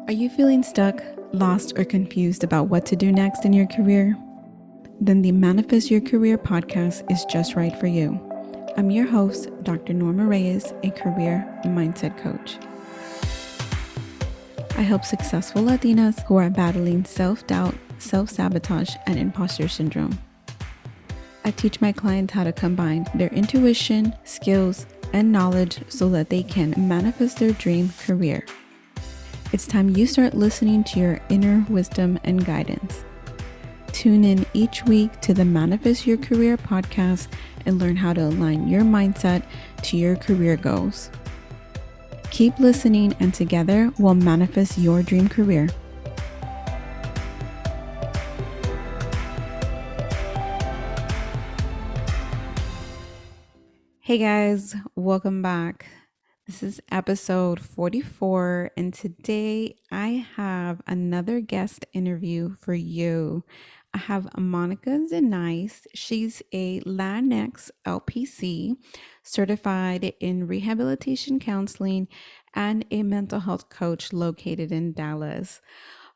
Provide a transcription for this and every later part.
Are you feeling stuck, lost, or confused about what to do next in your career? Then the Manifest Your Career podcast is just right for you. I'm your host, Dr. Norma Reyes, a career mindset coach. I help successful Latinas who are battling self-doubt, self-sabotage, and imposter syndrome. I teach my clients how to combine their intuition, skills, and knowledge so that they can manifest their dream career. It's time you start listening to your inner wisdom and guidance. Tune in each week to the Manifest Your Career podcast and learn how to align your mindset to your career goals. Keep listening, and together we'll manifest your dream career. Hey guys, welcome back. This is episode 44, and today I have another guest interview for you. I have Monica Denais. She's a Latinx LPC, certified in Rehabilitation Counseling, and a mental health coach located in Dallas.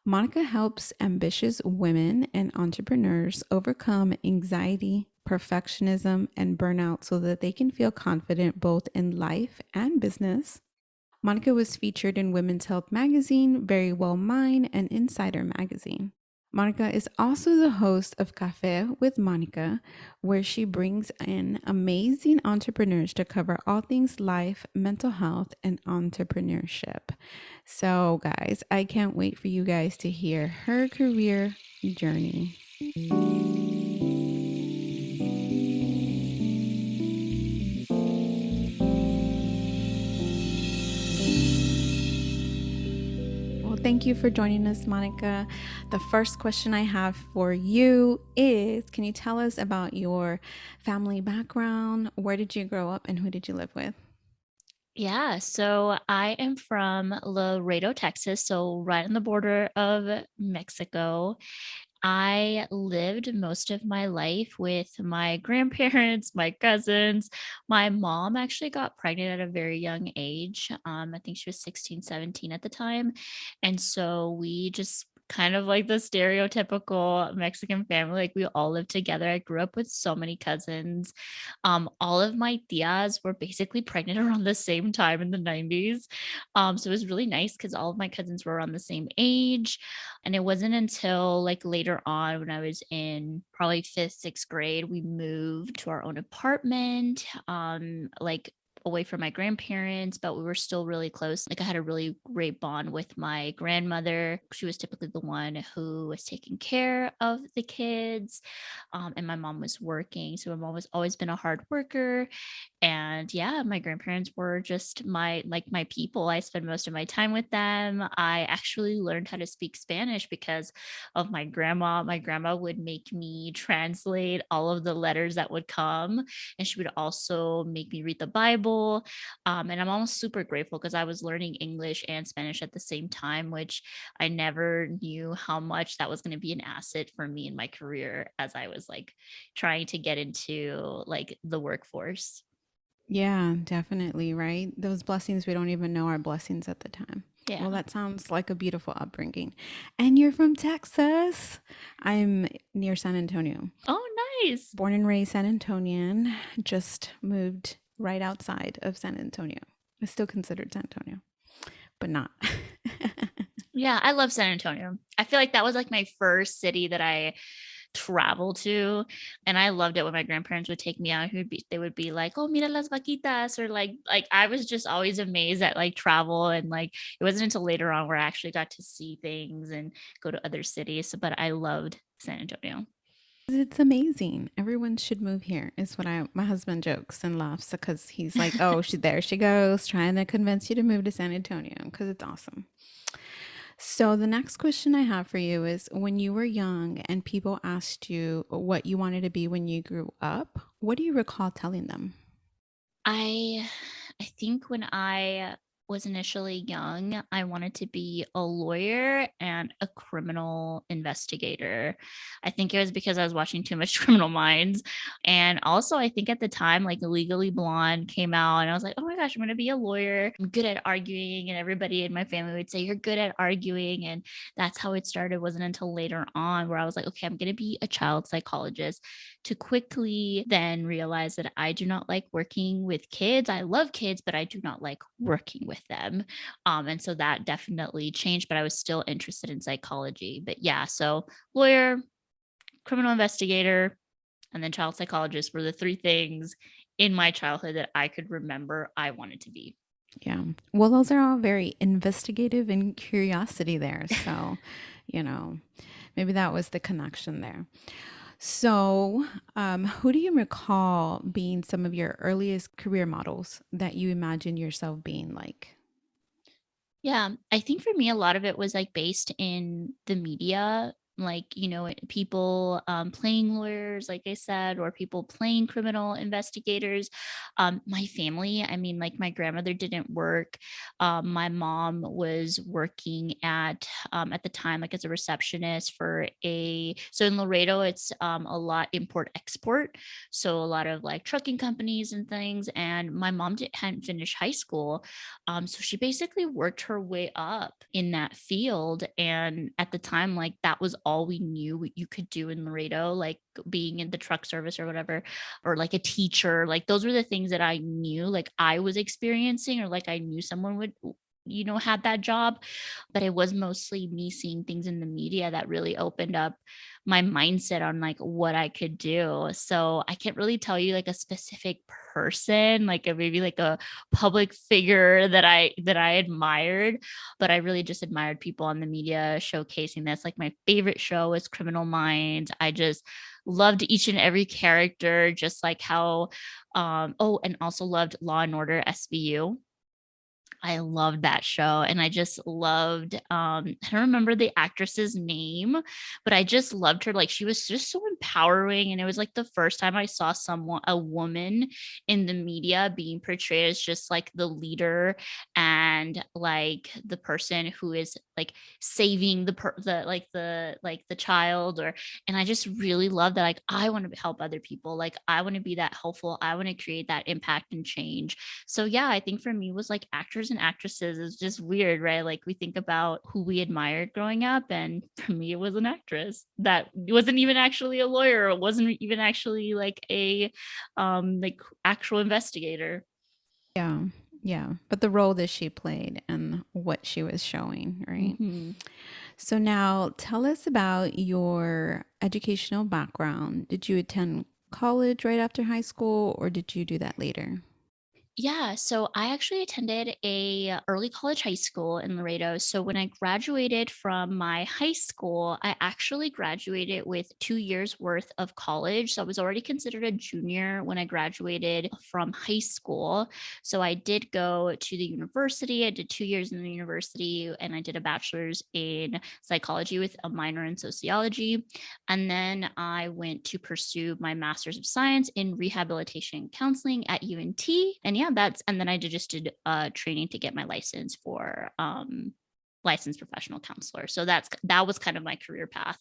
Monica helps ambitious women and entrepreneurs overcome anxiety, perfectionism, and burnout so that they can feel confident both in life and business. Monica was featured in Women's Health Magazine, Very Well Mind, and Insider Magazine. Monica is also the host of Café with Monica, where she brings in amazing entrepreneurs to cover all things life, mental health, and entrepreneurship. So, guys, I can't wait for you guys to hear her career journey. Thank you for joining us, Monica. The first question I have for you is, can you tell us about your family background? Where did you grow up and who did you live with? Yeah, so I am from Laredo, Texas, so right on the border of Mexico. I lived most of my life with my grandparents, my cousins. My mom actually got pregnant at a very young age. I think she was 16, 17 at the time. And so we just kind of like the stereotypical Mexican family, like we all lived together. I grew up with so many cousins. All of my tias were basically pregnant around the same time in the 90s. So it was really nice because all of my cousins were around the same age. And it wasn't until like later on when I was in probably fifth, sixth grade, we moved to our own apartment, like away from my grandparents, but we were still really close. Like I had a really great bond with my grandmother. She was typically the one who was taking care of the kids. And my mom was working. So my mom was always been a hard worker. And yeah, my grandparents were just my people. I spent most of my time with them. I actually learned how to speak Spanish because of my grandma. My grandma would make me translate all of the letters that would come, and she would also make me read the Bible. And I'm almost super grateful because I was learning English and Spanish at the same time, which I never knew how much that was going to be an asset for me in my career as I was like trying to get into like the workforce. Yeah, definitely, right? Those blessings we don't even know are blessings at the time. Yeah. Well, that sounds like a beautiful upbringing. And you're from Texas. I'm near San Antonio. Oh, nice. Born and raised San Antonian, just moved right outside of San Antonio. It's still considered San Antonio, but not. Yeah, I love San Antonio. I feel like that was like my first city that I traveled to, and I loved it when my grandparents would take me out. They would be like, "Oh, mira las vaquitas," or like I was just always amazed at like travel, and like it wasn't until later on where I actually got to see things and go to other cities. So, but I loved San Antonio. It's amazing. Everyone should move here. Is what my husband jokes and laughs because he's like, "Oh, there she goes, trying to convince you to move to San Antonio because it's awesome." So the next question I have for you is, when you were young and people asked you what you wanted to be when you grew up, what do you recall telling them? I I think when I was initially young, I wanted to be a lawyer and a criminal investigator. I think it was because I was watching too much Criminal Minds. And also, I think at the time, like Legally Blonde came out, and I was like, oh my gosh, I'm going to be a lawyer. I'm good at arguing. And everybody in my family would say, you're good at arguing. And that's how it started. It wasn't until later on where I was like, okay, I'm going to be a child psychologist, to quickly then realize that I do not like working with kids. I love kids, but I do not like working with them. And so that definitely changed, but I was still interested in psychology. But yeah, so lawyer, criminal investigator, and then child psychologist were the three things in my childhood that I could remember I wanted to be. Yeah. Well, those are all very investigative and curiosity there. So, you know, maybe that was the connection there. So, who do you recall being some of your earliest career models that you imagine yourself being like? Yeah, I think for me, a lot of it was like based in the media, like, people playing lawyers, like I said, or people playing criminal investigators. My family, I mean, like my grandmother didn't work. My mom was working at the time, like as a receptionist so in Laredo, it's a lot import export. So a lot of like trucking companies and things. And my mom hadn't finished high school. So she basically worked her way up in that field. And at the time, like that was all we knew what you could do in Laredo, like being in the truck service or whatever, or like a teacher. Like those were the things that I knew, like I was experiencing, or like I knew someone would had that job. But it was mostly me seeing things in the media that really opened up my mindset on like what I could do. So I can't really tell you like a specific person, like maybe like a public figure that I admired, but I really just admired people on the media showcasing this. Like my favorite show was Criminal Minds. I just loved each and every character, just like how and also loved Law and Order SVU. I loved that show, and I just loved I don't remember the actress's name, but I just loved her. Like she was just so empowering, and it was like the first time I saw a woman in the media being portrayed as just like the leader, and like the person who is like saving the child. Or And I just really love that. Like I want to help other people, like I want to be that helpful, I want to create that impact and change. So yeah, I think for me was like actors and actresses is just weird, right? Like we think about who we admired growing up, and for me it was an actress that wasn't even actually a lawyer, or wasn't even actually like a like actual investigator. Yeah. Yeah. But the role that she played and what she was showing, right? Hmm. So now tell us about your educational background. Did you attend college right after high school or did you do that later? Yeah, so I actually attended a early college high school in Laredo. So when I graduated from my high school, I actually graduated with 2 years worth of college. So I was already considered a junior when I graduated from high school. So I did go to the university. I did 2 years in the university, and I did a bachelor's in psychology with a minor in sociology. And then I went to pursue my master's of science in rehabilitation counseling at UNT. And yeah, and then I did training to get my license for licensed professional counselor. So that was kind of my career path.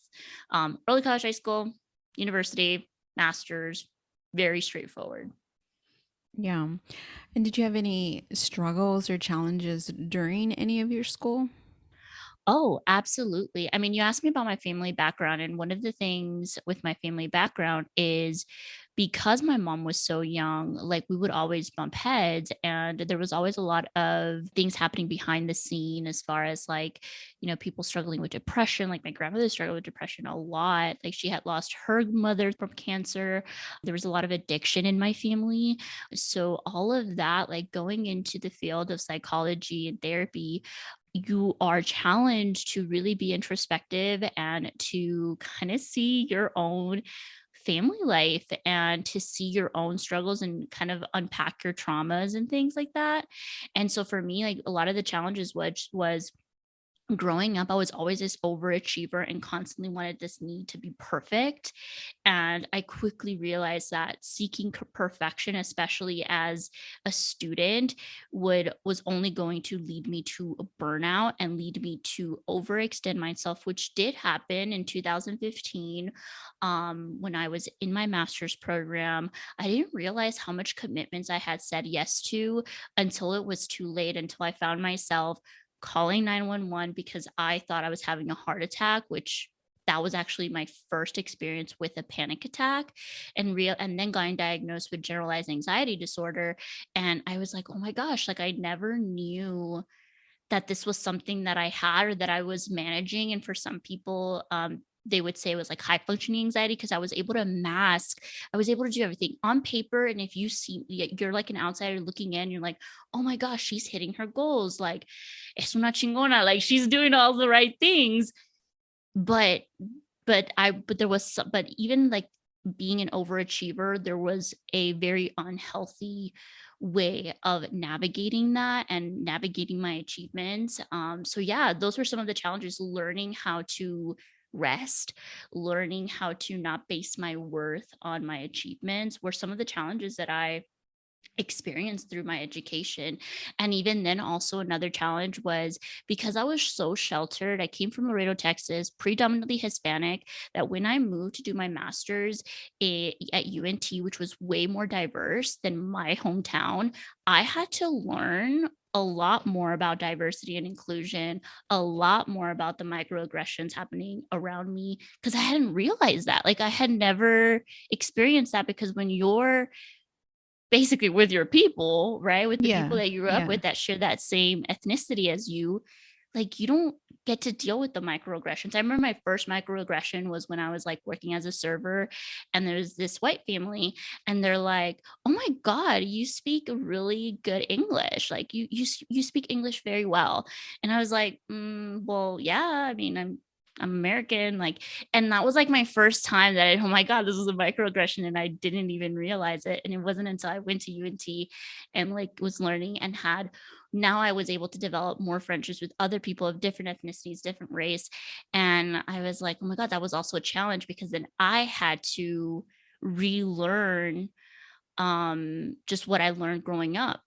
Early college, high school, university, master's, very straightforward. Yeah. And did you have any struggles or challenges during any of your school? Oh, absolutely. I mean, you asked me about my family background, and one of the things with my family background is because my mom was so young, like we would always bump heads, and there was always a lot of things happening behind the scene as far as like, people struggling with depression. Like my grandmother struggled with depression a lot. Like she had lost her mother from cancer. There was a lot of addiction in my family. So all of that, like going into the field of psychology and therapy, you are challenged to really be introspective and to kind of see your own family life and to see your own struggles and kind of unpack your traumas and things like that. And so for me, like a lot of the challenges was growing up, I was always this overachiever and constantly wanted this need to be perfect. And I quickly realized that seeking perfection, especially as a student, was only going to lead me to a burnout and lead me to overextend myself, which did happen in 2015. When I was in my master's program, I didn't realize how much commitments I had said yes to until it was too late, until I found myself calling 911 because I thought I was having a heart attack, which that was actually my first experience with a panic attack, and then getting diagnosed with generalized anxiety disorder. And I was like, oh my gosh, like I never knew that this was something that I had or that I was managing. And for some people, they would say it was like high functioning anxiety because I was able to mask, I was able to do everything on paper. And if you see, you're like an outsider looking in, you're like, oh my gosh, she's hitting her goals. Like, es una chingona. Like, she's doing all the right things. But but even like being an overachiever, there was a very unhealthy way of navigating that and navigating my achievements. So yeah, those were some of the challenges: learning how to rest, learning how to not base my worth on my achievements were some of the challenges that I experience through my education. And even then, also another challenge was because I was so sheltered. I came from Laredo, Texas, predominantly Hispanic, that when I moved to do my master's at UNT, which was way more diverse than my hometown, I had to learn a lot more about diversity and inclusion, a lot more about the microaggressions happening around me, because I hadn't realized that. Like, I had never experienced that, because when you're basically with your people, right? With the people Yeah. that you grew up Yeah. with that share that same ethnicity as you, like you don't get to deal with the microaggressions. I remember my first microaggression was when I was like working as a server, and there's this white family, and they're like, "Oh my god, you speak really good English. Like you speak English very well." And I was like, "Well, yeah. I mean, I'm American." Like, and that was like my first time that oh my god, this was a microaggression, and I didn't even realize it. And it wasn't until I went to UNT and like was learning and had, now I was able to develop more friendships with other people of different ethnicities, different race. And I was like, oh my god, that was also a challenge, because then I had to relearn just what I learned growing up,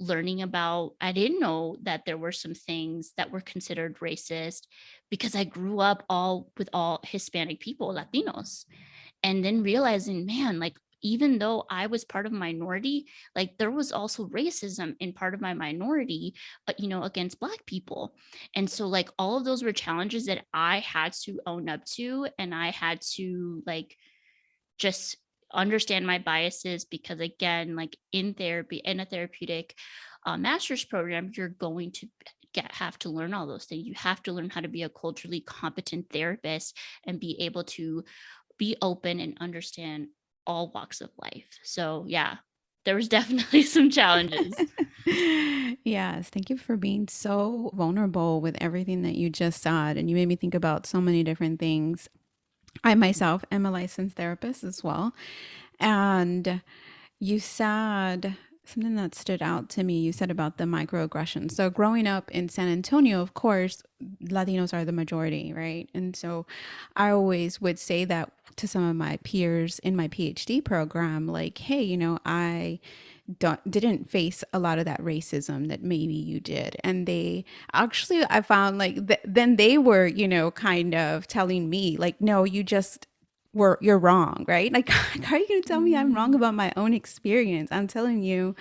learning about, I didn't know that there were some things that were considered racist because I grew up all with all Hispanic people, Latinos, and then realizing, man, like even though I was part of a minority, like there was also racism in part of my minority, against Black people. And so like all of those were challenges that I had to own up to, and I had to like just understand my biases, because again, like in therapy, in a therapeutic master's program, you're going to have to learn all those things. You have to learn how to be a culturally competent therapist and be able to be open and understand all walks of life. So yeah, there was definitely some challenges. Yes, thank you for being so vulnerable with everything that you just said. And you made me think about so many different things. I myself am a licensed therapist as well. And you said something that stood out to me. You said about the microaggressions. So, growing up in San Antonio, of course, Latinos are the majority, right? And so I always would say that to some of my peers in my PhD program, like, hey, I didn't face a lot of that racism that maybe you did. And they actually, I found like, then they were, kind of telling me, like, no, you're wrong, right? Like, how are you going to tell me I'm wrong Mm, about my own experience? I'm telling you,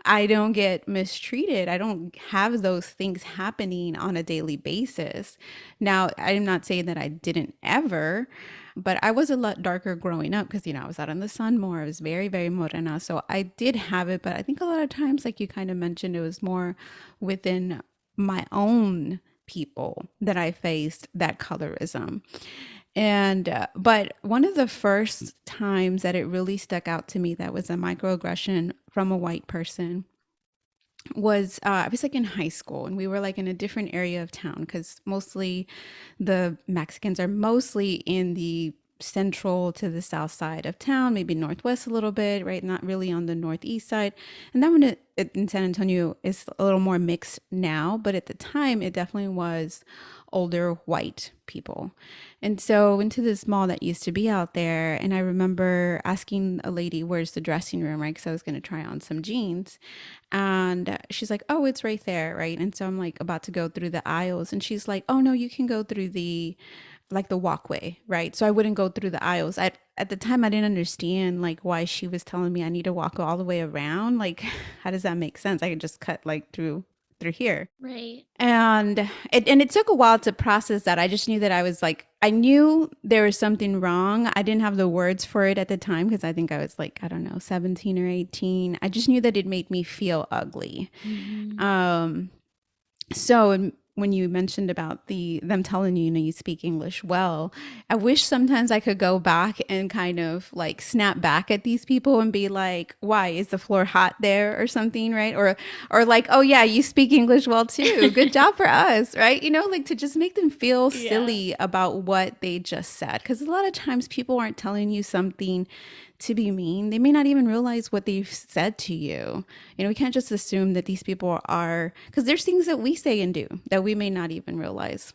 I don't get mistreated. I don't have those things happening on a daily basis. Now, I'm not saying that I didn't ever, but I was a lot darker growing up because, I was out in the sun more. I was very, very morena. So I did have it. But I think a lot of times, like you kind of mentioned, it was more within my own people that I faced that colorism. And, but one of the first times that it really stuck out to me that was a microaggression from a white person was I was like in high school, and we were like in a different area of town because mostly the Mexicans are mostly in the central to the south side of town, maybe northwest a little bit, right? Not really on the northeast side. And that one in San Antonio is a little more mixed now, but at the time it definitely was older white people. And so into this mall that used to be out there, and I remember asking a lady, "Where's the dressing room?" Right? Because I was going to try on some jeans. And she's like, "Oh, it's right there." Right. And so I'm like about to go through the aisles. And she's like, "Oh, no, you can go through the walkway." Right. So I wouldn't go through the aisles. At the time, I didn't understand like why she was telling me I need to walk all the way around. Like, how does that make sense? I could just cut like through here. Right. And it took a while to process that. I just knew that I knew there was something wrong. I didn't have the words for it at the time because I think I was like, I don't know, 17 or 18. I just knew that it made me feel ugly. Mm-hmm. So when you mentioned about them telling you, you speak English well, I wish sometimes I could go back and kind of like snap back at these people and be like, "Why is the floor hot there?" or something, right? Or like, "Oh yeah, you speak English well too. Good job for us," right? Like to just make them feel Yeah. silly about what they just said, because a lot of times people aren't telling you something to be mean. They may not even realize what they've said to you. We can't just assume that these people are, because there's things that we say and do that we may not even realize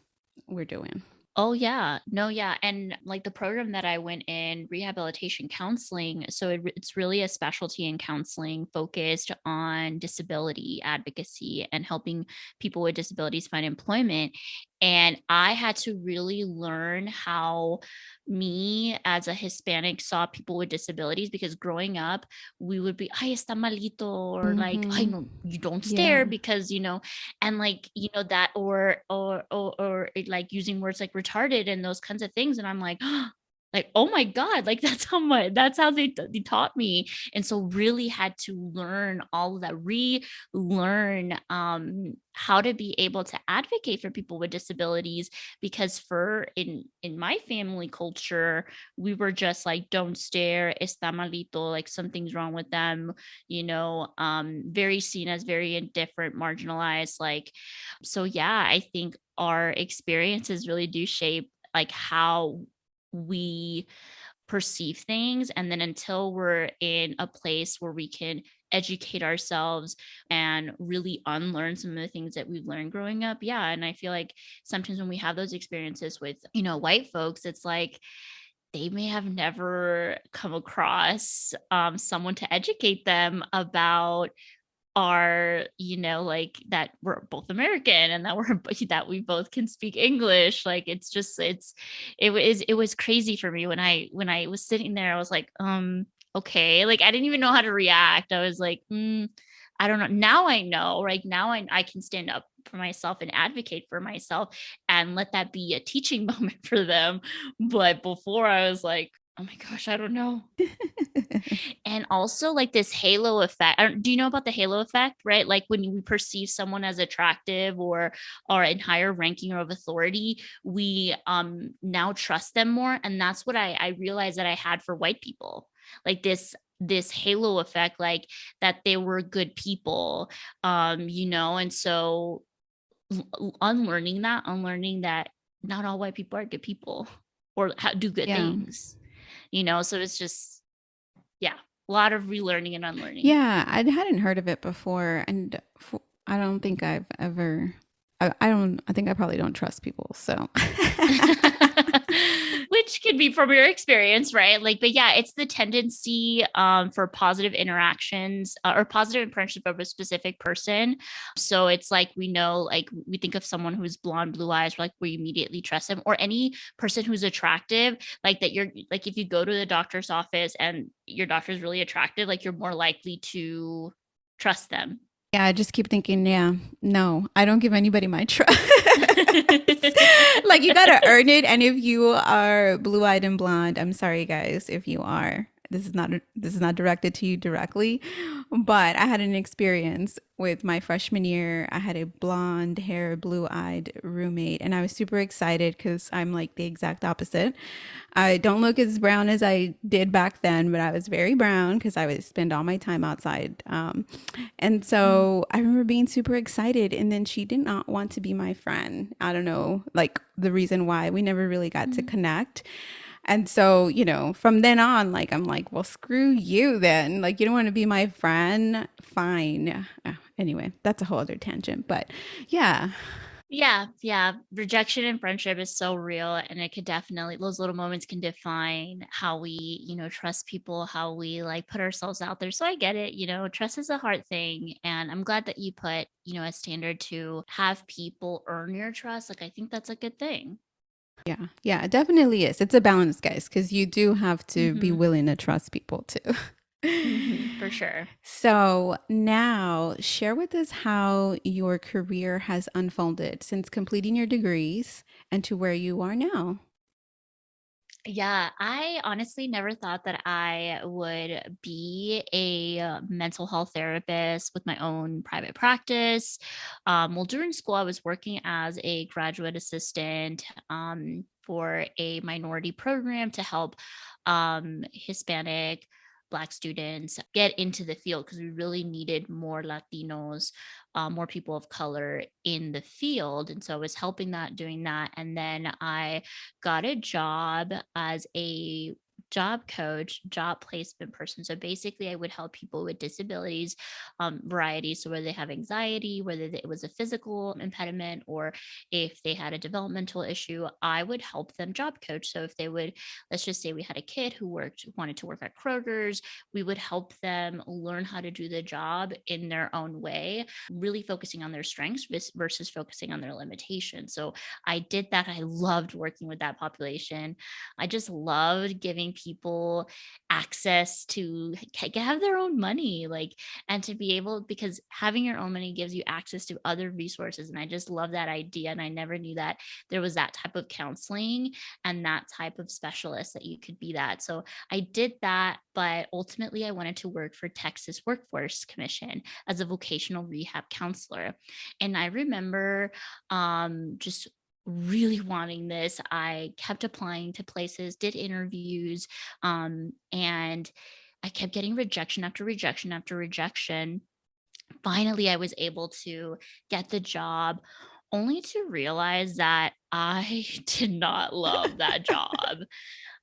we're doing. Oh yeah. No, yeah. And like the program that I went in, rehabilitation counseling, so it's really a specialty in counseling focused on disability advocacy and helping people with disabilities find employment. And I had to really learn how me as a Hispanic saw people with disabilities, because growing up, we would be, ay, está malito, or like, I Mm-hmm. no, you don't Yeah. stare because, and like, that, or like using words like retarded and those kinds of things. And I'm like, like, oh my God, like that's how they taught me. And so really had to learn all of that, relearn how to be able to advocate for people with disabilities, because in my family culture, we were just like, don't stare, está malito, like something's wrong with them, very seen as very indifferent, marginalized, like. So yeah, I think our experiences really do shape like how we perceive things. And then until we're in a place where we can educate ourselves and really unlearn some of the things that we've learned growing up. Yeah. And I feel like sometimes when we have those experiences with, white folks, it's like they may have never come across someone to educate them about are, like that we're both American and that that we both can speak English. Like it was crazy for me when I was sitting there. I was like, okay, like I didn't even know how to react. I was like, I don't know. Now I know, right? Now I can stand up for myself and advocate for myself and let that be a teaching moment for them. But before I was like, oh my gosh, I don't know. And also like this halo effect. Do you know about the halo effect, right? Like when we perceive someone as attractive or in higher ranking or of authority, we now trust them more. And that's what I realized that I had for white people. Like this halo effect, like that they were good people. And so unlearning that not all white people are good people or do good Yeah. things. So it's just, yeah, a lot of relearning and unlearning. Yeah. I hadn't heard of it before. And I don't think I've ever, I think I probably don't trust people. So, Which could be from your experience, right? Like, but yeah, it's the tendency for positive interactions or positive impressions of a specific person. So it's like we know, like we think of someone who's blonde, blue eyes, like we immediately trust them, or any person who's attractive, like that you're like if you go to the doctor's office and your doctor's really attractive, like you're more likely to trust them. yeah, I just keep thinking, yeah, no, I don't give anybody my trust. Like you gotta earn it. And if you are blue-eyed and blonde, I'm sorry, guys, if you are. This is not directed to you directly, but I had an experience with my freshman year. I had a blonde hair, blue-eyed roommate, and I was super excited because I'm like the exact opposite. I don't look as brown as I did back then, but I was very brown because I would spend all my time outside. And Mm. so I remember being super excited. And then she did not want to be my friend. I don't know, like the reason why. We never really got to Mm. connect. And so, from then on, like, I'm like, well, screw you then. Like, you don't want to be my friend? Fine. Anyway, that's a whole other tangent. But yeah, Yeah. Rejection in friendship is so real. And it could definitely, those little moments can define how we, trust people, how we like put ourselves out there. So I get it. Trust is a hard thing. And I'm glad that you put, a standard to have people earn your trust. Like, I think that's a good thing. yeah, it definitely is. It's a balance, guys, because you do have to be Mm-hmm. willing to trust people too. Mm-hmm. For sure. So now share with us how your career has unfolded since completing your degrees and to where you are now. Yeah, I honestly never thought that I would be a mental health therapist with my own private practice. Well, during school, I was working as a graduate assistant for a minority program to help Hispanic, Black students get into the field because we really needed more Latinos, more people of color in the field. And so I was helping that, doing that. And then I got a job as a job coach, job placement person. So basically, I would help people with disabilities, variety. So whether they have anxiety, whether it was a physical impediment, or if they had a developmental issue, I would help them job coach. So if they would, let's just say we had a kid who wanted to work at Kroger's, we would help them learn how to do the job in their own way, really focusing on their strengths versus focusing on their limitations. So I did that. I loved working with that population. I just loved giving people access to have their own money, like, and to be able, because having your own money gives you access to other resources. And I just love that idea. And I never knew that there was that type of counseling and that type of specialist that you could be that. So I did that, but ultimately I wanted to work for Texas Workforce Commission as a vocational rehab counselor. And I remember just really wanting this. I kept applying to places, did interviews, and I kept getting rejection after rejection after rejection. Finally, I was able to get the job, only to realize that I did not love that job.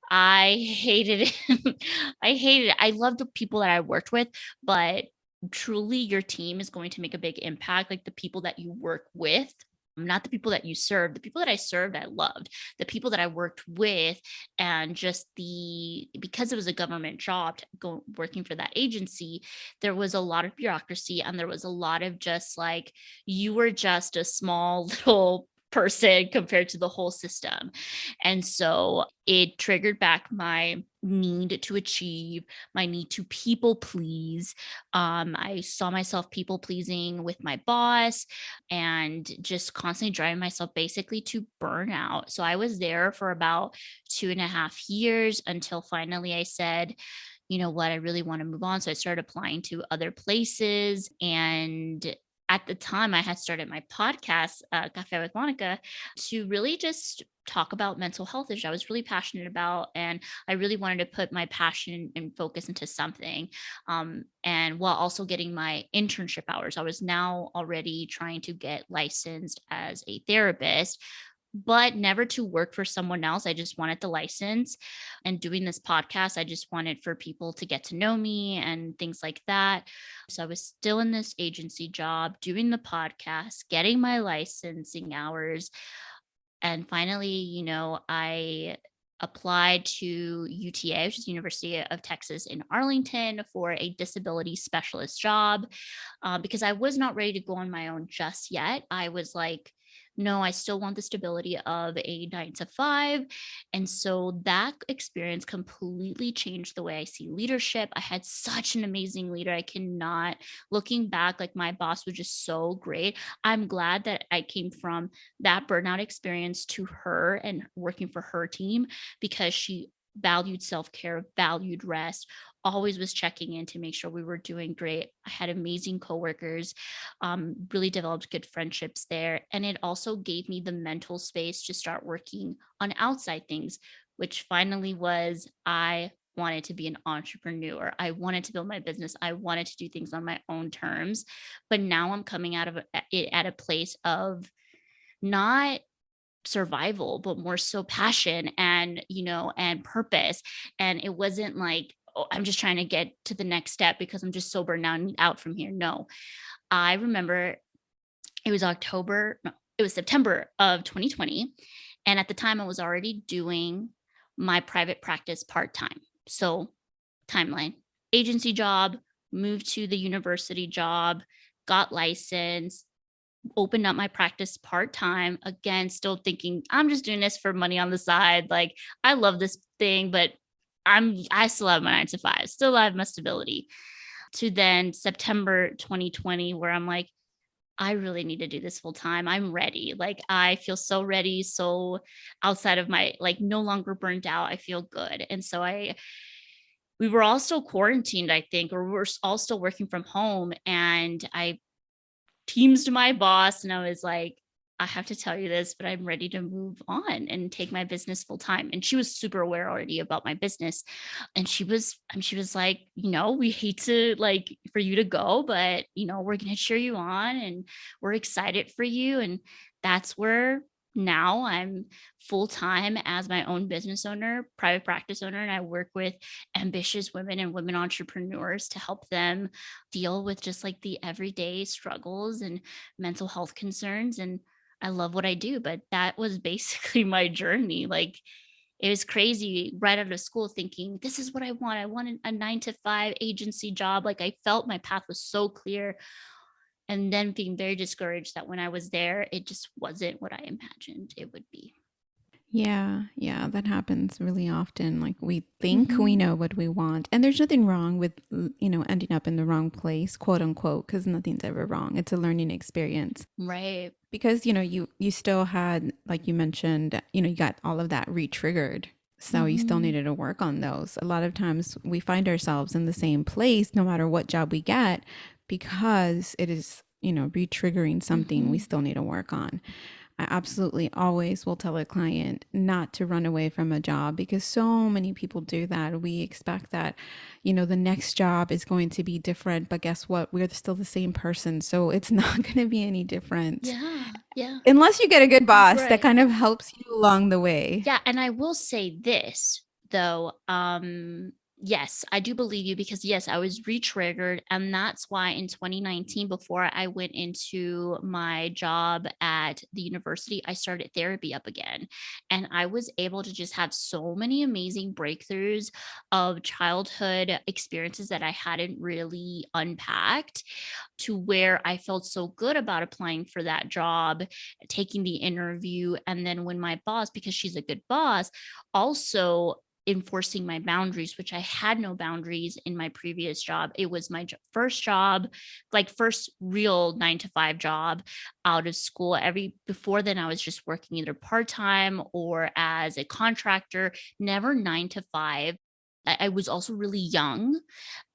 I hated it. I hated it. I loved the people that I worked with, but truly your team is going to make a big impact. Like the people that you work with, not the people that you serve. The people that I served, I loved. The people that I worked with, and just because it was a government job, working for that agency, there was a lot of bureaucracy, and there was a lot of just like, you were just a small little person compared to the whole system. And so it triggered back my need to achieve, my need to people please. I saw myself people pleasing with my boss and just constantly driving myself basically to burnout. So I was there for about 2.5 years until finally I said, you know what, I really want to move on. So I started applying to other places. And at the time, I had started my podcast, Cafe with Monica, to really just talk about mental health issues I was really passionate about. And I really wanted to put my passion and focus into something. And while also getting my internship hours, I was now already trying to get licensed as a therapist, but never to work for someone else. I just wanted the license. And doing this podcast, I just wanted for people to get to know me and things like that. So I was still in this agency job, doing the podcast, getting my licensing hours. And finally, I applied to UTA, which is University of Texas in Arlington, for a disability specialist job, because I was not ready to go on my own just yet. I was like, no, I still want the stability of a 9 to 5. And so that experience completely changed the way I see leadership. I had such an amazing leader. I cannot, looking back, like my boss was just so great. I'm glad that I came from that burnout experience to her and working for her team, because she valued self-care, valued rest, always was checking in to make sure we were doing great. I had amazing coworkers, really developed good friendships there. And it also gave me the mental space to start working on outside things, which finally was, I wanted to be an entrepreneur. I wanted to build my business. I wanted to do things on my own terms. But now I'm coming out of it at a place of not survival, but more so passion and, and purpose. And it wasn't like, oh, I'm just trying to get to the next step because I'm just so burned out and need out from here. No, I remember it was October, no, it was September of 2020. And at the time, I was already doing my private practice part time. So, timeline, agency job, moved to the university job, got licensed, opened up my practice part time. Again, still thinking I'm just doing this for money on the side. Like, I love this thing, but I still have my 9 to 5, still have my stability. To then September 2020, where I'm like, I really need to do this full time. I'm ready. Like, I feel so ready, so outside of my, like, no longer burnt out. I feel good. And so we were all still quarantined, I think, or we were all still working from home. And I teams to my boss and I was like, I have to tell you this, but I'm ready to move on and take my business full time. And she was super aware already about my business. And she was like, we hate to, like, for you to go, but we're going to cheer you on and we're excited for you. And that's where now I'm full time as my own business owner, private practice owner, and I work with ambitious women and women entrepreneurs to help them deal with just like the everyday struggles and mental health concerns. And I love what I do, but that was basically my journey. Like, it was crazy right out of school thinking, this is what I want. I wanted a 9 to 5 agency job. Like, I felt my path was so clear. And then being very discouraged that when I was there, it just wasn't what I imagined it would be. Yeah, yeah, that happens really often. Like we think we Hmm. know what we want, and there's nothing wrong with, ending up in the wrong place, quote unquote, because nothing's ever wrong. It's a learning experience. Right. Because, you still had, like you mentioned, you got all of that re-triggered. So you still Hmm. needed to work on those. A lot of times we find ourselves in the same place no matter what job we get because it is, re-triggering something we Hmm. still need to work on. I absolutely always will tell a client not to run away from a job because so many people do that. We expect that, the next job is going to be different, but guess what? We're still the same person. So it's not going to be any different Yeah. Yeah. unless you get a good boss that Right. kind of helps you along the way. Yeah, and I will say this though, yes, I do believe you because yes, I was re-triggered, and that's why in 2019, before I went into my job at the university, I started therapy up again. And I was able to just have so many amazing breakthroughs of childhood experiences that I hadn't really unpacked, to where I felt so good about applying for that job, taking the interview. And then when my boss, because she's a good boss, also enforcing my boundaries, which I had no boundaries in my previous job. It was my first job, like first real 9 to 5 job out of school. Before then, I was just working either part time or as a contractor, never 9 to 5. I was also really young.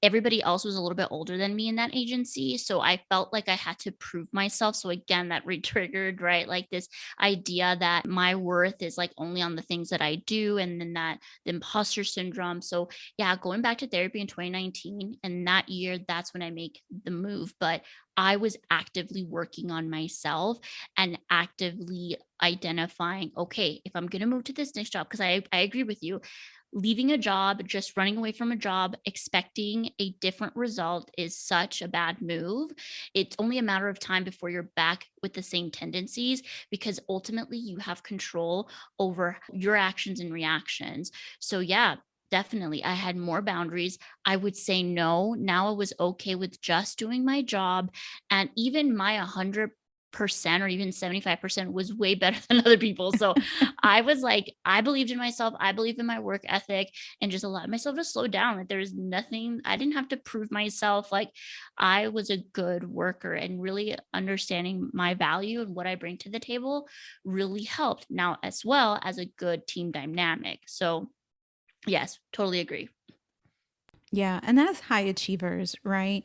Everybody else was a little bit older than me in that agency. So I felt like I had to prove myself. So again, that re-triggered, right? Like this idea that my worth is like only on the things that I do. And then that the imposter syndrome. So yeah, going back to therapy in 2019 and that year, that's when I make the move. But I was actively working on myself and actively identifying, okay, if I'm going to move to this next job, because I agree with you, leaving a job, just running away from a job, expecting a different result is such a bad move. It's only a matter of time before you're back with the same tendencies because ultimately you have control over your actions and reactions. So, yeah. Definitely. I had more boundaries. I would say no. Now I was okay with just doing my job. And even my 100% or even 75% was way better than other people. So I was like, I believed in myself. I believe in my work ethic and just allowed myself to slow down. Like there's nothing, I didn't have to prove myself. Like I was a good worker and really understanding my value and what I bring to the table really helped. Now, as well as a good team dynamic. So, yes, totally agree. Yeah, and that's high achievers, right?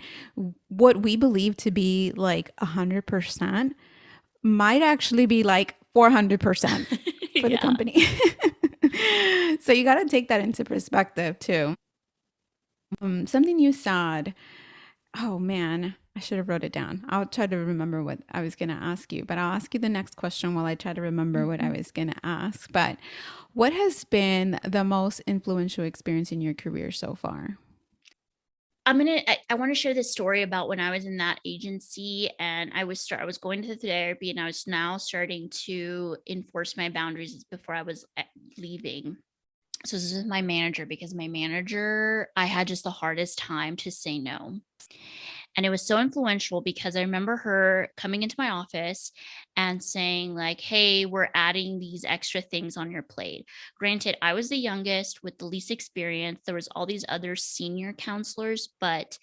What we believe to be like 100% might actually be like 400% for the Yeah. company. So you got to take that into perspective too. Something you said, oh man. I should have wrote it down. I'll try to remember what I was going to ask you, but I'll ask you the next question while I try to remember what I Mhm. was going to ask. But what has been the most influential experience in your career so far? I want to share this story about when I was in that agency and I was going to therapy and I was now starting to enforce my boundaries before I was leaving. So this is my manager because my manager, I had just the hardest time to say no. And it was so influential because I remember her coming into my office and saying like, "Hey, we're adding these extra things on your plate." Granted, I was the youngest with the least experience. There was all these other senior counselors, but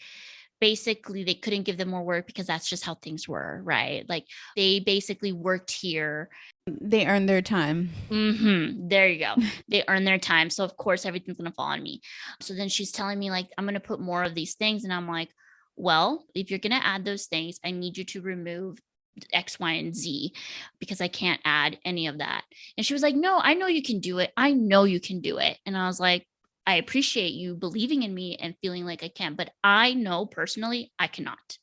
basically they couldn't give them more work because that's just how things were, right? Like they basically worked here. They earned their time. There you go. They earn their time. So of course everything's gonna fall on me. So then she's telling me like I'm gonna put more of these things. And I'm like, well, if you're gonna add those things, I need you to remove X, Y, and Z because I can't add any of that. And she was like, no, I know you can do it. I know you can do it. And I was like, I appreciate you believing in me and feeling like I can, but I know personally I cannot.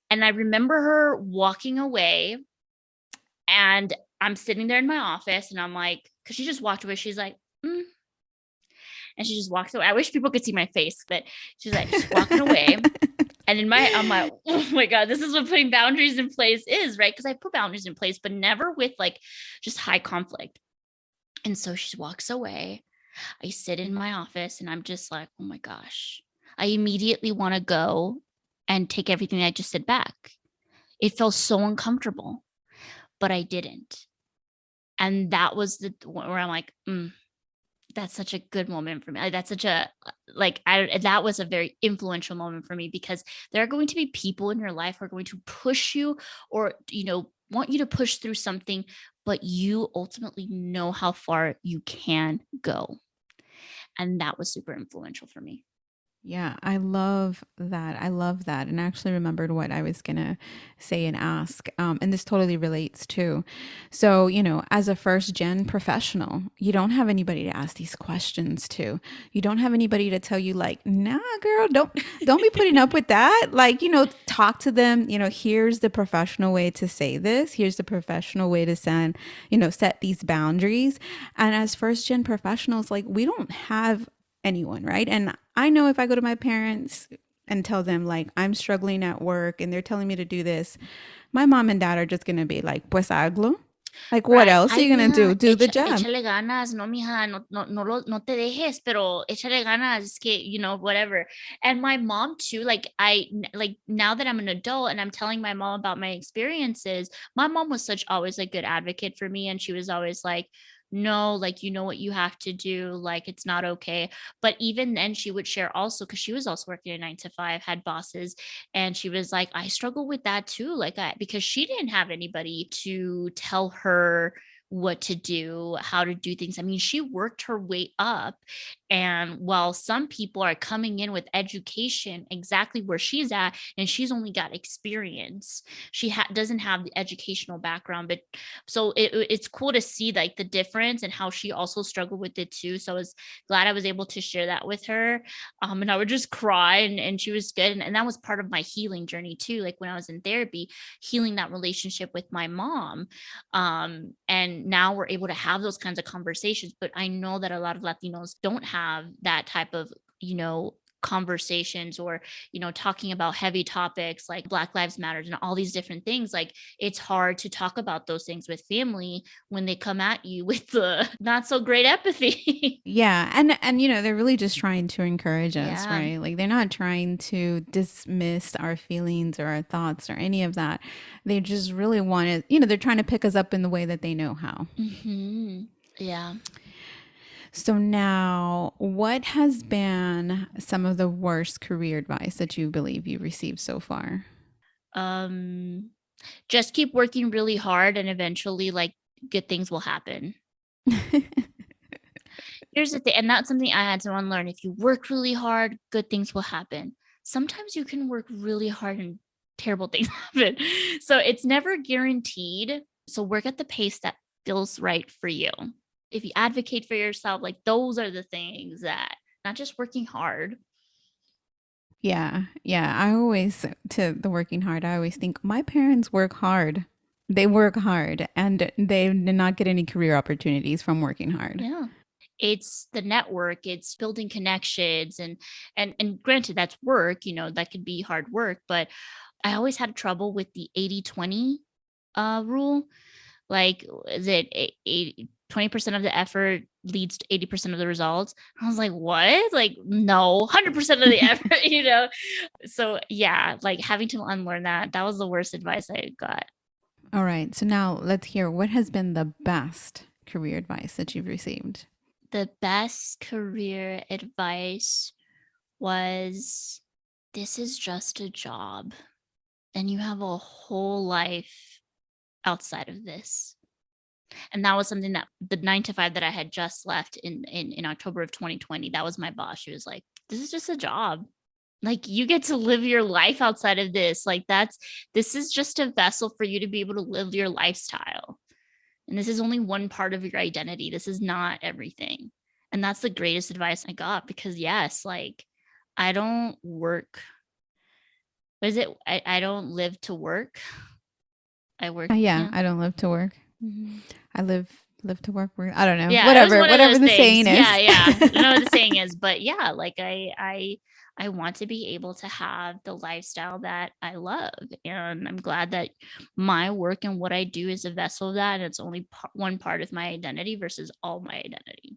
And I remember her walking away and I'm sitting there in my office and I'm like, because she just walked away. She's like, mm, and she just walks away. I wish people could see my face, but she's like, she's walking away. And I'm like, oh my God, this is what putting boundaries in place is, right? Because I put boundaries in place, but never with like just high conflict. And so she walks away. I sit in my office and I'm just like, oh my gosh. I immediately want to go and take everything I just said back. It felt so uncomfortable, but I didn't. And that was the where I'm like, that's such a good moment for me. That's such a like I that was a very influential moment for me because there are going to be people in your life who are going to push you or want you to push through something, but you ultimately know how far you can go. And that was super influential for me. Yeah, I love that. I love that. And I actually remembered what I was going to say and ask. And this totally relates too. So, as a first gen professional, you don't have anybody to ask these questions to. You don't have anybody to tell you like, nah, girl, don't be putting up with that. Like, talk to them, here's the professional way to say this. Here's the professional way to send, set these boundaries. And as first gen professionals, like we don't have anyone, right? And I know if I go to my parents and tell them like I'm struggling at work and they're telling me to do this, my mom and dad are just gonna be like, pues hazlo. Like, what Right. else are Ay, you gonna mija, do? Do the job. échale ganas, no, mija, no te dejes, pero échale ganas, es que, whatever. And my mom too, like now that I'm an adult and I'm telling my mom about my experiences, my mom was such always a good advocate for me. And she was always like, no, like, you know what you have to do, like, it's not okay. But even then, she would share also, because she was also working a 9 to 5, had bosses, and she was like, I struggle with that too. Because she didn't have anybody to tell her what to do, how to do things. I mean, she worked her way up. And while some people are coming in with education exactly where she's at, and she's only got experience, she doesn't have the educational background. But so it's cool to see like the difference and how she also struggled with it too. So I was glad I was able to share that with her. And I would just cry, and she was good. And that was part of my healing journey too. Like when I was in therapy, healing that relationship with my mom. And now we're able to have those kinds of conversations. But I know that a lot of Latinos don't have that type of, conversations, or talking about heavy topics like Black Lives Matters and all these different things. Like it's hard to talk about those things with family when they come at you with the not so great empathy. Yeah, and they're really just trying to encourage us, Yeah. right? Like they're not trying to dismiss our feelings or our thoughts or any of that. They just really want to, they're trying to pick us up in the way that they know how. Yeah. So now, what has been some of the worst career advice that you believe you've received so far? um just keep working really hard and eventually like good things will happen. Here's the thing, and that's something I had to unlearn. If you work really hard, good things will happen. Sometimes you can work really hard and terrible things happen. So it's never guaranteed. So work at the pace that feels right for you. If you advocate for yourself, like those are the things that, not just working hard. Yeah. Yeah. I always, to the working hard, I always think my parents work hard. They work hard and they did not get any career opportunities from working hard. Yeah. It's the network, it's building connections and granted that's work, that could be hard work, but I always had trouble with the 80/20 rule. Like, is it 20% of the effort leads to 80% of the results? I was like, what? Like, no, 100% of the effort, So yeah, like having to unlearn that was the worst advice I got. All right. So now let's hear what has been the best career advice that you've received. The best career advice was, this is just a job and you have a whole life outside of this. And that was something that the 9 to 5 that I had just left in October of 2020, that was my boss. She was like, this is just a job. Like, you get to live your life outside of this. Like, this is just a vessel for you to be able to live your lifestyle. And this is only one part of your identity. This is not everything. And that's the greatest advice I got, because yes, like, I don't work. What is it? I don't live to work. I work. Yeah, Yeah. I don't live to work. Mm-hmm. I live to work. I don't know. Yeah, it was Whatever. one of Whatever those the things. saying is. Yeah, yeah. I know what the saying is, but yeah, like I want to be able to have the lifestyle that I love, and I'm glad that my work and what I do is a vessel of that, and it's only one part of my identity versus all my identity.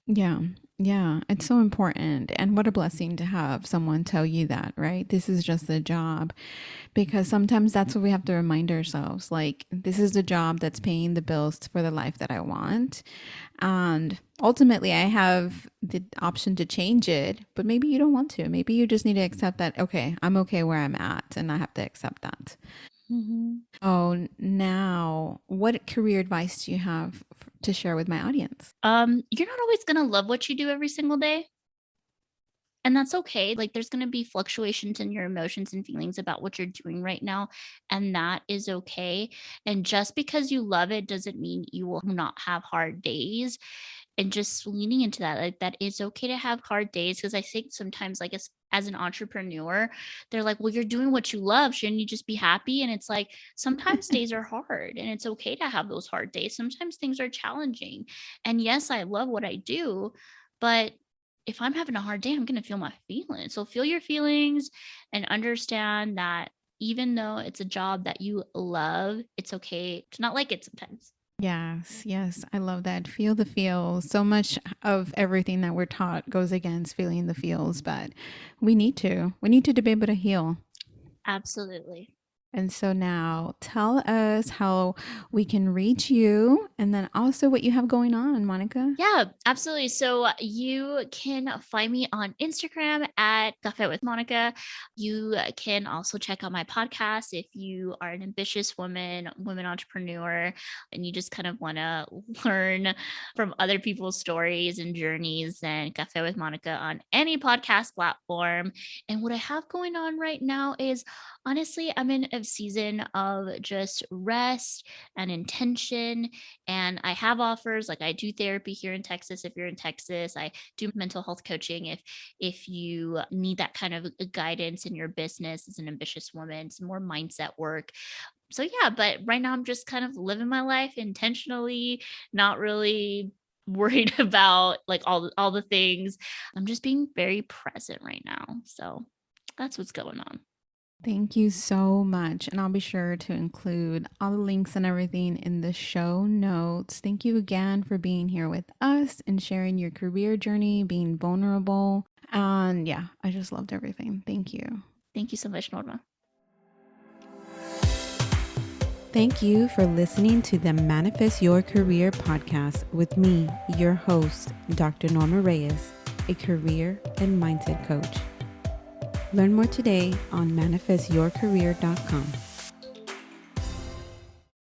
Yeah. Yeah. It's so important. And what a blessing to have someone tell you that, right? This is just a job. Because sometimes that's what we have to remind ourselves. Like, this is the job that's paying the bills for the life that I want. And ultimately, I have the option to change it, but maybe you don't want to. Maybe you just need to accept that, okay, I'm okay where I'm at, and I have to accept that. Mm-hmm. Oh, now, what career advice do you have to share with my audience? You're not always gonna love what you do every single day. And that's okay. Like, there's going to be fluctuations in your emotions and feelings about what you're doing right now. And that is okay. And just because you love it doesn't mean you will not have hard days. And just leaning into that, like, that it's okay to have hard days. Because I think sometimes, like, as an entrepreneur, they're like, well, you're doing what you love. Shouldn't you just be happy? And it's like, sometimes days are hard and it's okay to have those hard days. Sometimes things are challenging. And yes, I love what I do, but if I'm having a hard day, I'm going to feel my feelings. So feel your feelings and understand that even though it's a job that you love, it's okay to not like it sometimes. Yes, yes, I love that. Feel the feels. So much of everything that we're taught goes against feeling the feels, but we need to. We need to be able to heal. Absolutely. And so now tell us how we can reach you and then also what you have going on, Monica. Yeah, absolutely. So you can find me on Instagram at Cafe with Monica. You can also check out my podcast if you are an ambitious woman entrepreneur, and you just kind of want to learn from other people's stories and journeys. Then Cafe with Monica on any podcast platform. And what I have going on right now is, honestly, I'm in a season of just rest and intention, and I have offers. Like, I do therapy here in Texas. If you're in Texas, I do mental health coaching if you need that kind of guidance in your business as an ambitious woman, some more mindset work. So yeah, but right now I'm just kind of living my life intentionally, not really worried about like all the things. I'm just being very present right now. So that's what's going on. Thank you so much. And I'll be sure to include all the links and everything in the show notes. Thank you again for being here with us and sharing your career journey, being vulnerable. And yeah, I just loved everything. Thank you. Thank you so much, Norma. Thank you for listening to the Manifest Your Career podcast with me, your host, Dr. Norma Reyes, a career and mindset coach. Learn more today on manifestyourcareer.com.